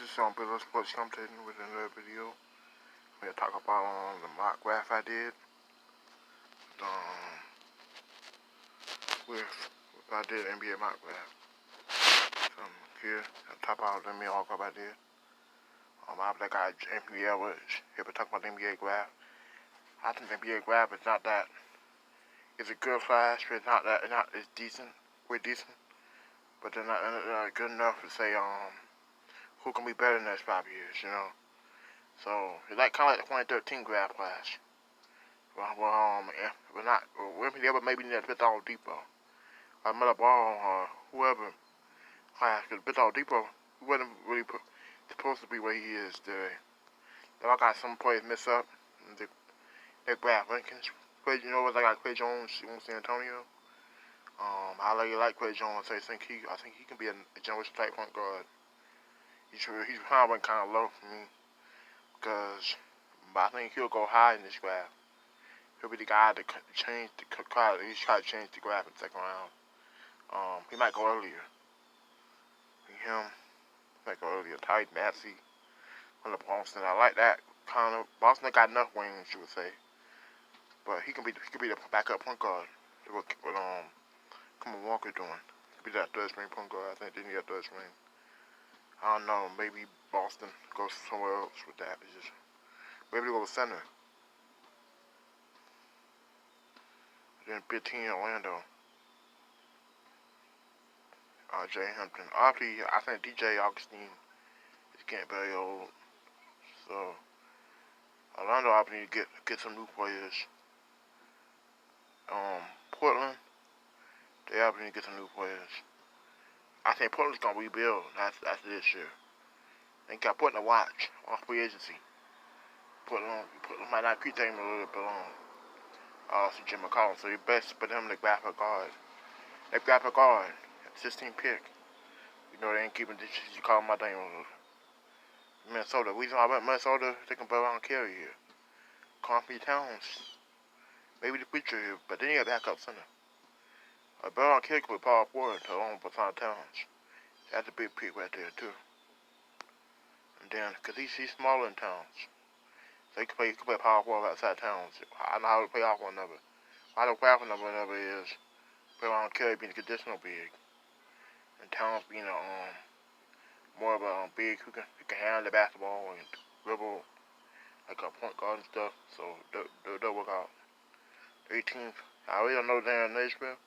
This is Bill Sports Commentating with another video. I'm going to talk about the mock graph I did. With I did NBA mock graph. Here, I'll top out the NBA mock graph I did. I got NBA, which here we talk about the NBA graph. I think the NBA graph is not that. It's a good flash, but it's decent. We're decent. But they're not good enough to say, who can be better in the next 5 years, you know? So, it's kind of like the 2013 graph class. We're not, maybe need a bit all deeper. Meta Ball or whoever class, because Bit Depot, he wasn't really supposed to be where he is today. Then I got some players mess up. Their graph rankings. You know what? I got Quay Jones on San Antonio. I really like Quay Jones. I think he can be a generation type point guard. He's probably kind of low for me, but I think he'll go high in this graph. He'll be the guy to change the graph. He's trying to change the graph in the second round. He might go earlier. Might go earlier. Ty Maxey on the Boston. I like that kind of. Boston got enough wings, you would say, but he could be the backup point guard. What Kemba Walker doing? He could be that third string point guard. I think they need a third string. I don't know. Maybe Boston goes somewhere else with that position. Maybe they go to center. Then 15 Orlando. Jay Hampton. Obviously, I think DJ Augustine is getting very old. So, Orlando obviously need to get some new players. Portland, they obviously need to get some new players. I think Portland's going to rebuild. That's this year. They got Portland to watch on free agency. Portland might not keep taking a little bit long. See Jim McCollum, so you best put him in the graphic guard. That graphic guard, 16 pick. You know, they ain't keeping this. You call my name Minnesota. The reason why I went Minnesota, they can play around carry here. Conley Towns. Maybe the future here, but they need a backup center. Baron Carey could play power forward to own Baton Towns. That's a big pick right there, too. And then, because he's smaller than Towns. So he could play power forward outside Towns. I know how to play off one another. How to play off one another is Baron Carey being a conditional big. And Towns being more of a big who can handle the basketball and dribble like a point guard and stuff. So they'll work out. 18th, I really don't know Darren Nashville.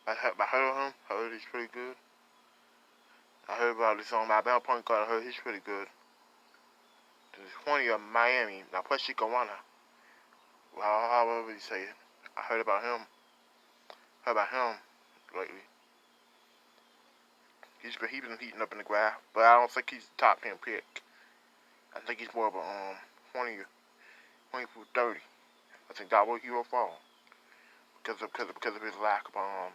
I heard of him. I heard he's pretty good. I heard about this on my Alabama point guard. I heard he's pretty good. There's 20 of Miami. Now plus Chicawana. Well, however you say it. I heard about him lately. He's been heating up in the graph, but I don't think he's the top 10 pick. I think he's more of a 20 through 30. I think that will he will fall because of his lack of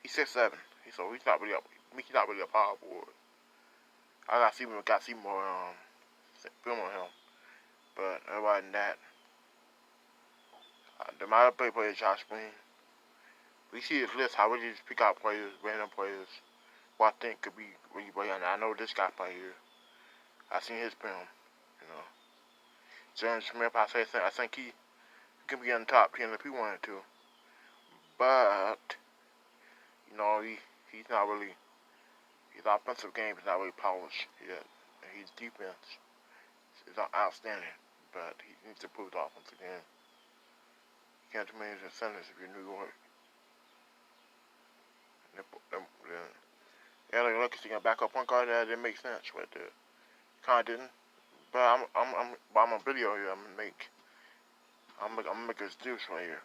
He's 6'7", so he's not really a power forward. I got to see more film on him, but other than that, the other player is Josh Green. We see his list. I really just pick out players, random players, who I think could be really great. And I know this guy play here. I seen his film, you know. James Smith, I think he can be in the top 10 if he wanted to. But, you know, he's not really, his offensive game is not really polished yet. And his defense is outstanding, but he needs to improve the offensive game. You can't do many incentives if you're New York. Yeah, like Lucas, you got backup point guard. That didn't make sense right there. Kind of didn't. But I'm on video here. I'm gonna make this deuce right here.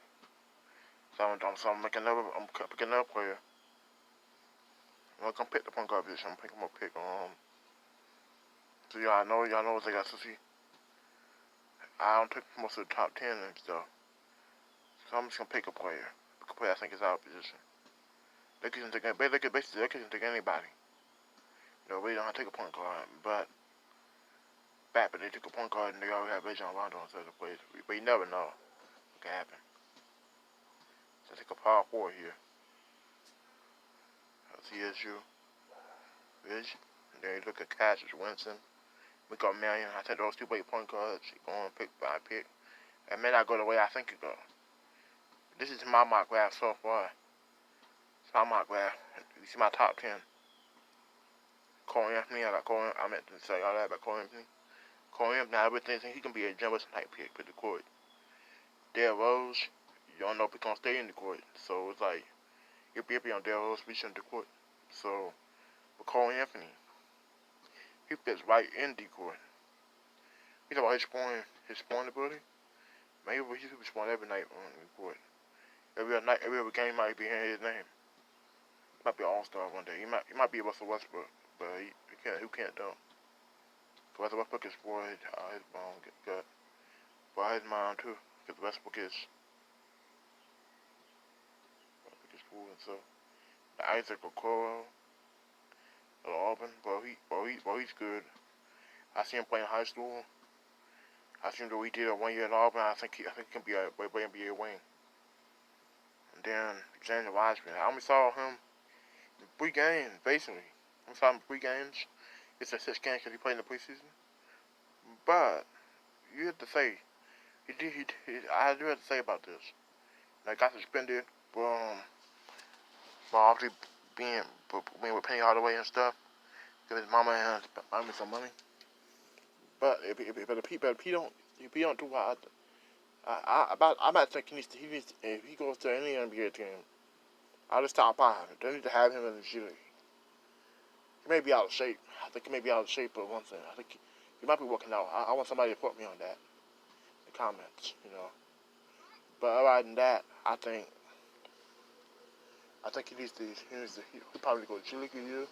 So I'm picking another player. I'm gonna pick the point guard position. I'm gonna pick So y'all know what they got to see. I don't take most of the top 10 and stuff. So I'm just gonna pick a player. Pick a player I think is out of position. They can take anybody. You know, we don't have to take a point guard, but they took a point guard and they already have Rajon Rondo instead of players. But you never know what can happen. So take a power forward here. CSU. Ridge. Then you look at Cassius Winston, Miko Mannion. I think those two great point guards going pick by pick. It may not go the way I think it go. This is my mock draft so far. It's my mock draft. You see my top 10. Cole Anthony, I got Cole. I meant to say all that about Cole Anthony. Cole Anthony, I really think he can be a Jefferson type pick for the court. Derrick Rose, you don't know if he's gonna stay in the court. So it's like if you on Derrick Rose, reaching the court. So with Cole Anthony, he fits right in the court. He's about his scoring ability. Maybe he's scoring every night on the court. Every other game might be hearing his name. He might be an all-star one day. He might be Russell Westbrook, but who can't dunk. Russell Westbrook is for his ball gut, for his mind too, because Westbrook is cool and so. Isaac Okoro, Auburn, he's good. I see him playing high school. I seen what he did 1 year in Auburn. I think he can be a NBA wing. And then James Wiseman. I only saw him in 3 games, basically. I only saw him in 3 games. It's a 6 games because he played in the preseason. But you have to say, I do have to say about this. Like, got suspended for obviously being with Penny Hardaway and stuff. Give his mama and some money. But if he don't do what I might think he needs to, if he goes to any NBA team, I'll just top 5. They need to have him in the G League. He may be out of shape. I think he may be out of shape, but one thing, I think he might be working out. I want somebody to put me on that in the comments, But other than that, I think he needs to he probably go to G League a year.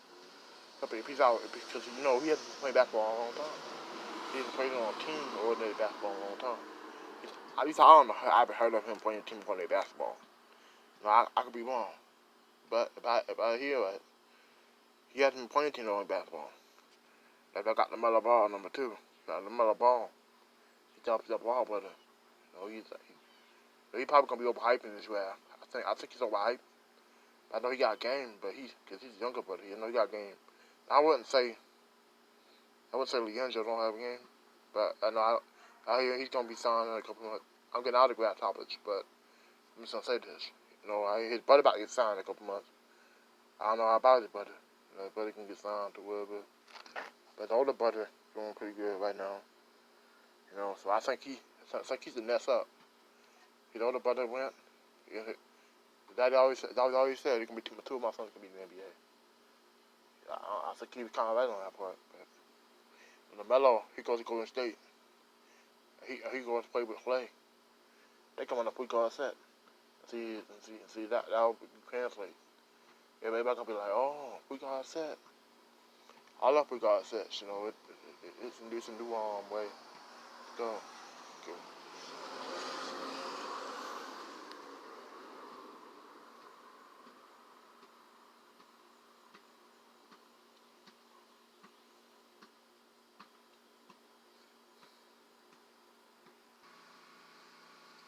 If he's out, because he hasn't played basketball in a long time. He hasn't played on a team or ordinary basketball in a long time. At least I don't know. I haven't heard of him playing team ordinary basketball. I could be wrong, but if I hear it, he hasn't been playing team ordinary basketball. Like I got the LaMelo Ball number 2. Got the LaMelo Ball. He's a ball brother. He probably gonna be overhyped in this draft. I think he's overhyped. I know he got a game, but because he's younger, but he got a game. I wouldn't say Leandro don't have a game, but I hear he's gonna be signed in a couple months. I'm getting autograph topics, but I'm just gonna say this. I hear his brother about to get signed in a couple months. I don't know how about his brother. His brother can get signed to wherever, but the older brother doing pretty good right now. So I think he's the next up. The older brother went. Daddy always said he can be 2 of my sons can be in the NBA. I think he was kind of right on that part. But LaMelo, he goes to Golden State. He goes to play with Clay. They come on a 3-guard set. See that will translate. Everybody gonna be like, oh, 3-guard set. I love 3-guard sets. It's a new way to go.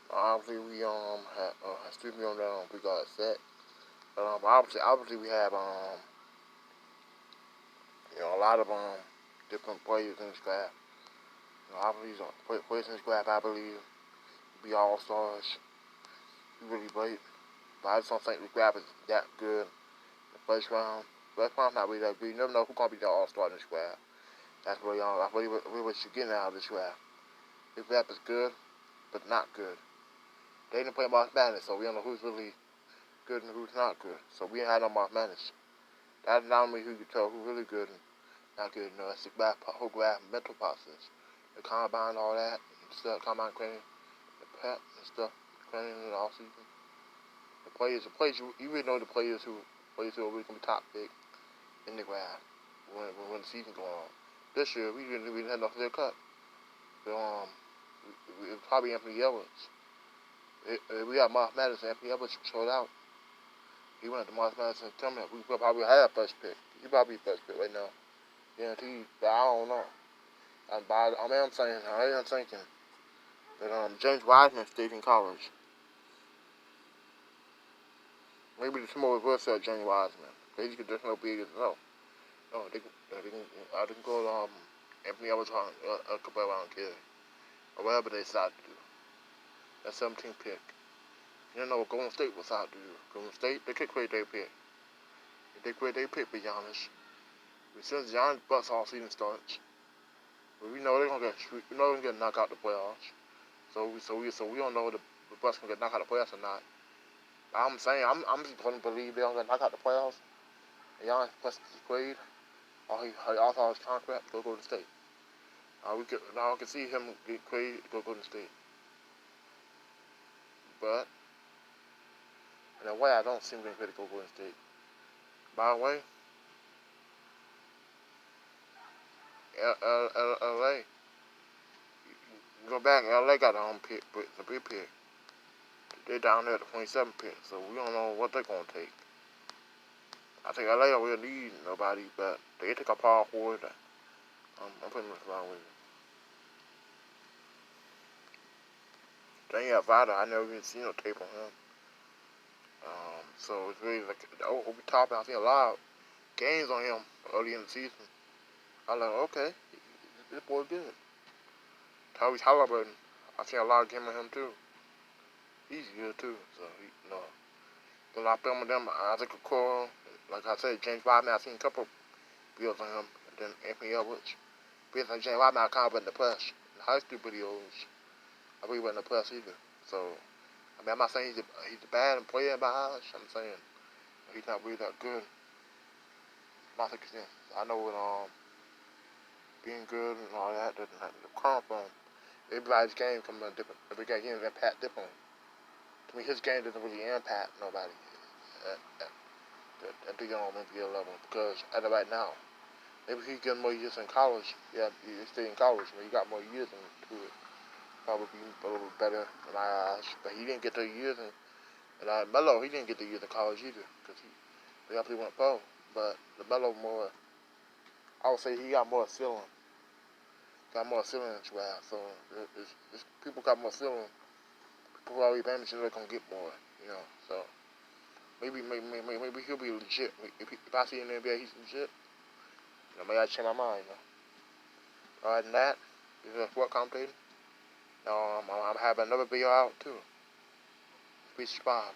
Obviously we had excuse me on that 3-guard set. Obviously we have a lot of different players in this draft. Obviously players in this draft I believe will be all stars. We really great. But I just don't think this draft is that good. The first round. First round's not really that good. You never know who's gonna be the all-star in this draft. That's really what you're getting out of this draft. This draft is good, but not good. They didn't play March Madness, so we don't know who's really good and who's not good. So we ain't had no March Madness. That's not only who you can tell who's really good and not good. It's the whole graph mental process. The combine, all that, stuff, combine training, the prep and stuff, training in the off season. The players, you really know the players who are really gonna be top pick in the draft when the season going on. This year we didn't have no clear cut. So it was probably Anthony Edwards. We got March Madness. Anthony Edwards showed out. He went to March Madness and tell me we probably have first pick. He probably first pick right now. Guaranteed, but I don't know. I'm thinking that James Wiseman stayed in college. Maybe the smallest verse said James Wiseman. He could just no big as well. No, they can go Anthony Edwards Cabrera and Kid, or whatever they decide to do. That 17th pick. You know what Golden State will decide to do. Golden State, they could create their pick. If they create their pick for Giannis, since Giannis busts all season starts, but we know they're gonna get knocked out the playoffs. So we don't know if the Bucks gonna get knocked out the playoffs or not. I'm saying I'm just gonna believe they're gonna get knocked out the playoffs. And Giannis plus Quaid, he also his contract go Golden State. Now I can see him get Quaid go Golden State, but in a way I don't see him getting Quaid to go Golden State. By the way, LA, go back. LA got their own pick, the big pick. They're down there at the 27 pick, so we don't know what they're gonna take. I think LA don't really need nobody, but they take a power forward. I'm putting this around with it. Daniel Vada, I never even seen no tape on him. So it's really like over top. I seen a lot of games on him early in the season. I was like, okay, this boy good. Tyrese Halliburton, I seen a lot of games on him too. He's good too. So when I film with them, Isaac Okoro, like I said, James Wiseman, I seen a couple videos on him, and then Anthony Edwards. Because like James Wiseman, I kind of been depressed in high school videos. I really wasn't impressed either. So, I mean, I'm not saying he's a bad player by us. I'm saying he's not really that good. Not to extent. I know with being good and all that doesn't have to come from. Everybody's game comes in different. Every game impact differently. To me, his game doesn't really impact nobody at the young NBA level because at the right now, maybe he get more years in college. Yeah, he stay in college, but he got more years into it. Probably be a little better in my eyes. But he didn't get the years and Melo, he didn't get the years in college either because they actually went pro. But the Melo more, I would say he got more ceiling. Got more ceiling as well. So people got more ceiling. People already managing they're gonna get more. You know. So maybe he'll be legit. If I see him in the NBA, he's legit. Maybe I change my mind. Other than that, this is what commentating. I'm having another video out too. Peace, bye.